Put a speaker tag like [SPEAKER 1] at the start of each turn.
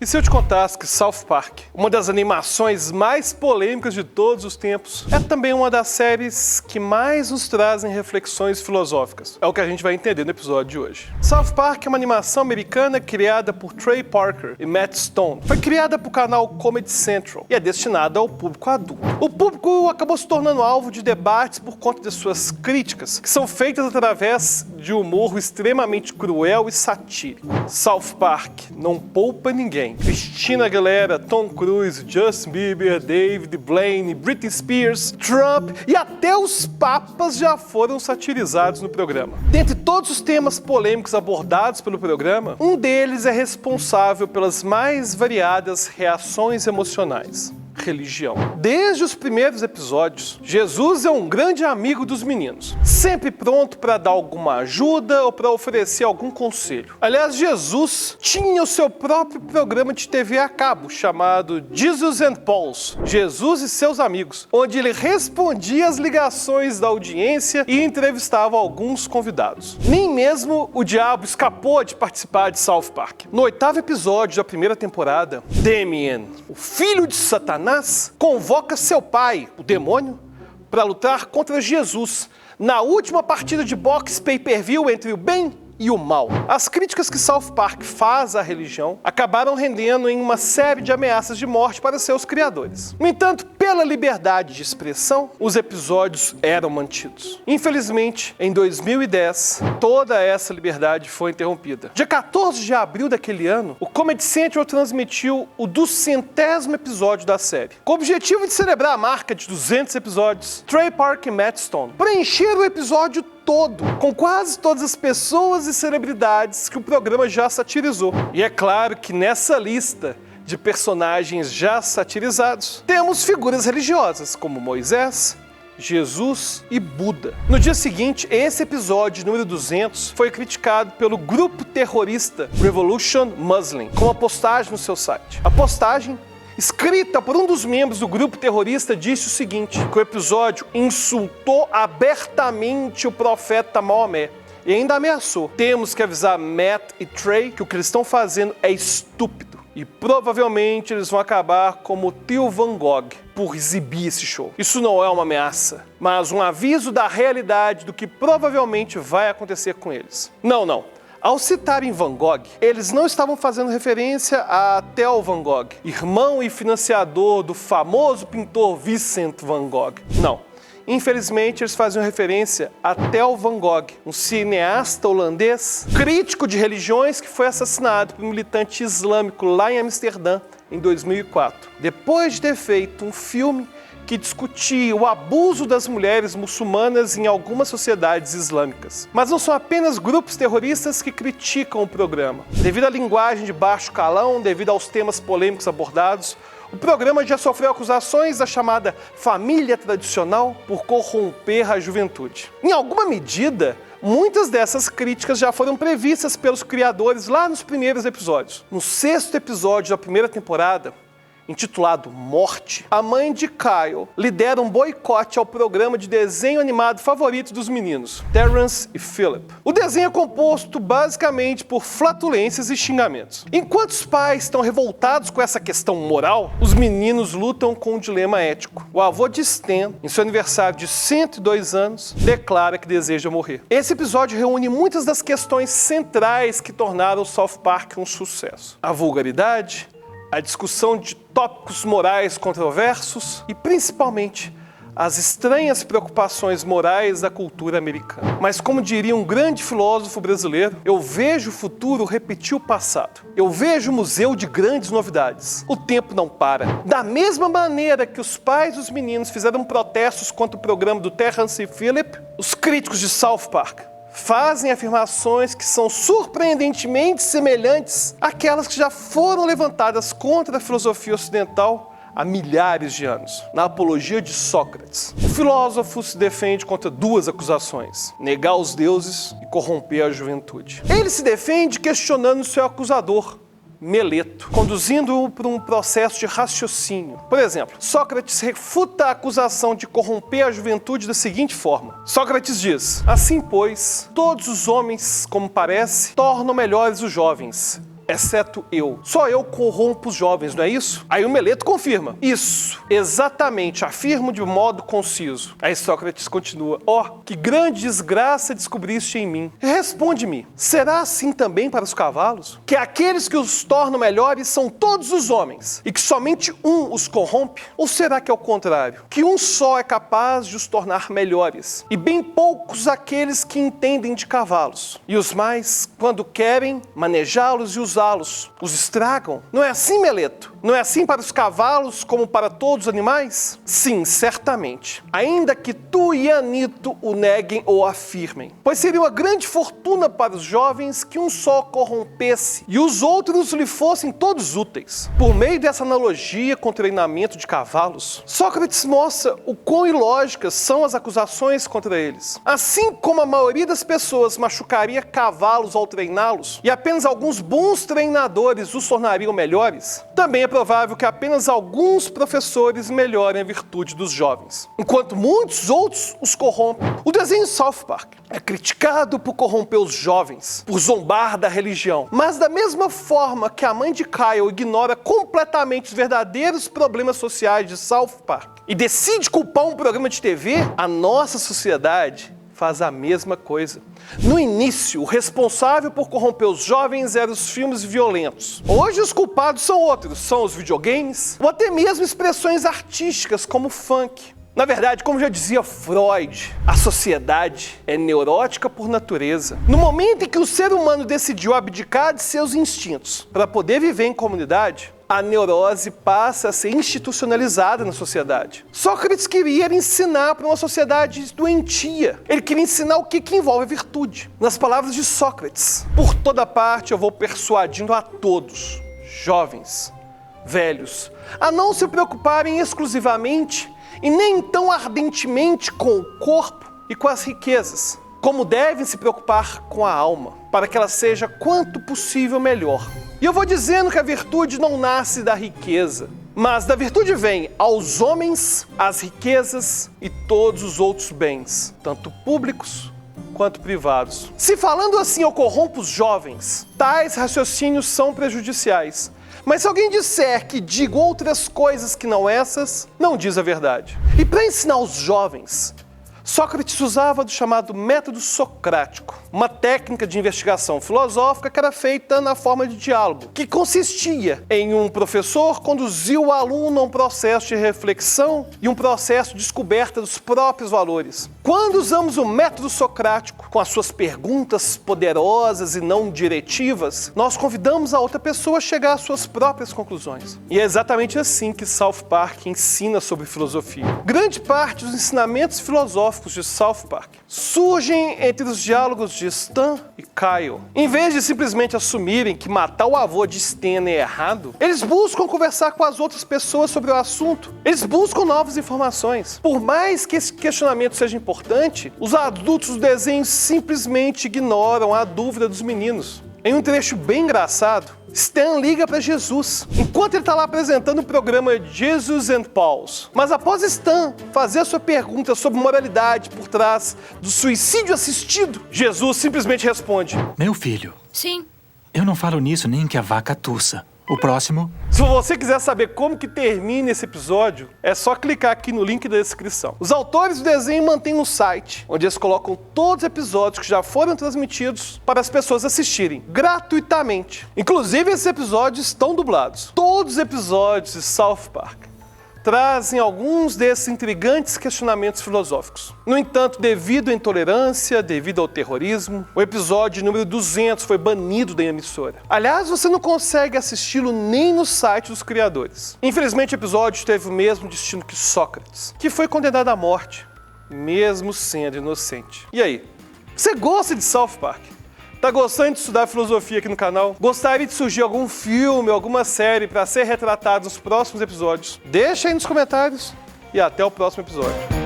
[SPEAKER 1] E se eu te contasse que South Park, uma das animações mais polêmicas de todos os tempos, é também uma das séries que mais nos trazem reflexões filosóficas? É o que a gente vai entender no episódio de hoje. South Park é uma animação americana criada por Trey Parker e Matt Stone. Foi criada para o canal Comedy Central e é destinada ao público adulto. O público acabou se tornando alvo de debates por conta de suas críticas, que são feitas através de humor extremamente cruel e satírico. South Park não poupa ninguém. Christina Aguilera, Tom Cruise, Justin Bieber, David Blaine, Britney Spears, Trump e até os papas já foram satirizados no programa. Dentre todos os temas polêmicos abordados pelo programa, um deles é responsável pelas mais variadas reações emocionais: religião. Desde os primeiros episódios, Jesus é um grande amigo dos meninos, sempre pronto para dar alguma ajuda ou para oferecer algum conselho. Aliás, Jesus tinha o seu próprio programa de TV a cabo, chamado Jesus and Pauls, Jesus e seus amigos, onde ele respondia às ligações da audiência e entrevistava alguns convidados. Nem mesmo o diabo escapou de participar de South Park. No 8º episódio da primeira temporada, Damien, o filho de Satanás, convoca seu pai, o demônio, para lutar contra Jesus na última partida de boxe pay-per-view entre o bem e o mal. As críticas que South Park faz à religião acabaram rendendo em uma série de ameaças de morte para seus criadores. No entanto, pela liberdade de expressão, os episódios eram mantidos. Infelizmente, em 2010, toda essa liberdade foi interrompida. Dia 14 de abril daquele ano, o Comedy Central transmitiu o 200º episódio da série. Com o objetivo de celebrar a marca de 200 episódios, Trey Parker e Matt Stone preencheram o episódio todo, com quase todas as pessoas e celebridades que o programa já satirizou. E é claro que nessa lista de personagens já satirizados, temos figuras religiosas como Moisés, Jesus e Buda. No dia seguinte, esse episódio, número 200, foi criticado pelo grupo terrorista Revolution Muslim, com uma postagem no seu site. A postagem, escrita por um dos membros do grupo terrorista, disse o seguinte: que o episódio insultou abertamente o profeta Maomé e ainda ameaçou: temos que avisar Matt e Trey que o que eles estão fazendo é estúpido e provavelmente eles vão acabar como o tio Van Gogh por exibir esse show. Isso não é uma ameaça, mas um aviso da realidade do que provavelmente vai acontecer com eles. Não. Ao citarem Van Gogh, eles não estavam fazendo referência a Theo Van Gogh, irmão e financiador do famoso pintor Vincent Van Gogh. Não. Infelizmente, eles faziam referência a Theo Van Gogh, um cineasta holandês, crítico de religiões, que foi assassinado por um militante islâmico lá em Amsterdã em 2004, depois de ter feito um filme que discutia o abuso das mulheres muçulmanas em algumas sociedades islâmicas. Mas não são apenas grupos terroristas que criticam o programa. Devido à linguagem de baixo calão, devido aos temas polêmicos abordados, o programa já sofreu acusações da chamada família tradicional por corromper a juventude. Em alguma medida, muitas dessas críticas já foram previstas pelos criadores lá nos primeiros episódios. No 6º episódio da primeira temporada, intitulado Morte, a mãe de Kyle lidera um boicote ao programa de desenho animado favorito dos meninos, Terrence e Phillip. O desenho é composto basicamente por flatulências e xingamentos. Enquanto os pais estão revoltados com essa questão moral, os meninos lutam com um dilema ético. O avô de Stan, em seu aniversário de 102 anos, declara que deseja morrer. Esse episódio reúne muitas das questões centrais que tornaram o South Park um sucesso: a vulgaridade, a discussão de tópicos morais controversos e, principalmente, as estranhas preocupações morais da cultura americana. Mas, como diria um grande filósofo brasileiro, eu vejo o futuro repetir o passado. Eu vejo o museu de grandes novidades. O tempo não para. Da mesma maneira que os pais dos meninos fizeram protestos contra o programa do Terrence e Phillip, os críticos de South Park fazem afirmações que são surpreendentemente semelhantes àquelas que já foram levantadas contra a filosofia ocidental há milhares de anos. Na Apologia de Sócrates, o filósofo se defende contra duas acusações: negar os deuses e corromper a juventude. Ele se defende questionando seu acusador, Meleto, conduzindo-o por um processo de raciocínio. Por exemplo, Sócrates refuta a acusação de corromper a juventude da seguinte forma. Sócrates diz: assim, pois, todos os homens, como parece, tornam melhores os jovens, exceto eu. Só eu corrompo os jovens, não é isso? Aí o Meleto confirma. Isso, exatamente, afirmo de modo conciso. Aí Sócrates continua. Que grande desgraça descobriste em mim. Responde-me, será assim também para os cavalos? Que aqueles que os tornam melhores são todos os homens, e que somente um os corrompe? Ou será que é o contrário? Que um só é capaz de os tornar melhores, e bem poucos aqueles que entendem de cavalos. E os mais, quando querem manejá-los e usá-los, os estragam. Não é assim, Meleto? Não é assim para os cavalos como para todos os animais? Sim, certamente. Ainda que tu e Anito o neguem ou afirmem. Pois seria uma grande fortuna para os jovens que um só corrompesse e os outros lhe fossem todos úteis. Por meio dessa analogia com o treinamento de cavalos, Sócrates mostra o quão ilógicas são as acusações contra eles. Assim como a maioria das pessoas machucaria cavalos ao treiná-los e apenas alguns bons treinadores os tornariam melhores, também é provável que apenas alguns professores melhorem a virtude dos jovens, enquanto muitos outros os corrompem. O desenho South Park é criticado por corromper os jovens, por zombar da religião, mas da mesma forma que a mãe de Kyle ignora completamente os verdadeiros problemas sociais de South Park e decide culpar um programa de TV, a nossa sociedade faz a mesma coisa. No início, o responsável por corromper os jovens eram os filmes violentos. Hoje os culpados são outros, são os videogames, ou até mesmo expressões artísticas como funk. Na verdade, como já dizia Freud, a sociedade é neurótica por natureza. No momento em que o ser humano decidiu abdicar de seus instintos para poder viver em comunidade, a neurose passa a ser institucionalizada na sociedade. Sócrates queria ensinar para uma sociedade doentia. Ele queria ensinar o que envolve a virtude. Nas palavras de Sócrates, por toda parte eu vou persuadindo a todos, jovens, velhos, a não se preocuparem exclusivamente e nem tão ardentemente com o corpo e com as riquezas, como devem se preocupar com a alma, para que ela seja quanto possível melhor. E eu vou dizendo que a virtude não nasce da riqueza, mas da virtude vem aos homens, as riquezas e todos os outros bens, tanto públicos quanto privados. Se falando assim eu corrompo os jovens, tais raciocínios são prejudiciais. Mas se alguém disser que digo outras coisas que não essas, não diz a verdade. E para ensinar os jovens, Sócrates usava do chamado método socrático, uma técnica de investigação filosófica que era feita na forma de diálogo, que consistia em um professor conduzir o aluno a um processo de reflexão e um processo de descoberta dos próprios valores. Quando usamos o método socrático, com as suas perguntas poderosas e não diretivas, nós convidamos a outra pessoa a chegar às suas próprias conclusões. E é exatamente assim que South Park ensina sobre filosofia. Grande parte dos ensinamentos filosóficos de South Park surgem entre os diálogos de Stan e Kyle. Em vez de simplesmente assumirem que matar o avô de Stan é errado, eles buscam conversar com as outras pessoas sobre o assunto. Eles buscam novas informações. Por mais que esse questionamento seja importante, os adultos do desenho simplesmente ignoram a dúvida dos meninos. Em um trecho bem engraçado, Stan liga para Jesus, enquanto ele está lá apresentando o programa Jesus and Pauls. Mas após Stan fazer a sua pergunta sobre moralidade por trás do suicídio assistido, Jesus simplesmente responde:
[SPEAKER 2] Meu filho.
[SPEAKER 3] Sim.
[SPEAKER 2] Eu não falo nisso nem que a vaca tussa. O próximo.
[SPEAKER 1] Se você quiser saber como que termina esse episódio, é só clicar aqui no link da descrição. Os autores do desenho mantêm um site, onde eles colocam todos os episódios que já foram transmitidos para as pessoas assistirem, gratuitamente. Inclusive, esses episódios estão dublados. Todos os episódios de South Park trazem alguns desses intrigantes questionamentos filosóficos. No entanto, devido à intolerância, devido ao terrorismo, o episódio número 200 foi banido da emissora. Aliás, você não consegue assisti-lo nem no site dos criadores. Infelizmente, o episódio teve o mesmo destino que Sócrates, que foi condenado à morte, mesmo sendo inocente. E aí, você gosta de South Park? Tá gostando de estudar filosofia aqui no canal? Gostaria de surgir algum filme, alguma série para ser retratado nos próximos episódios? Deixa aí nos comentários e até o próximo episódio.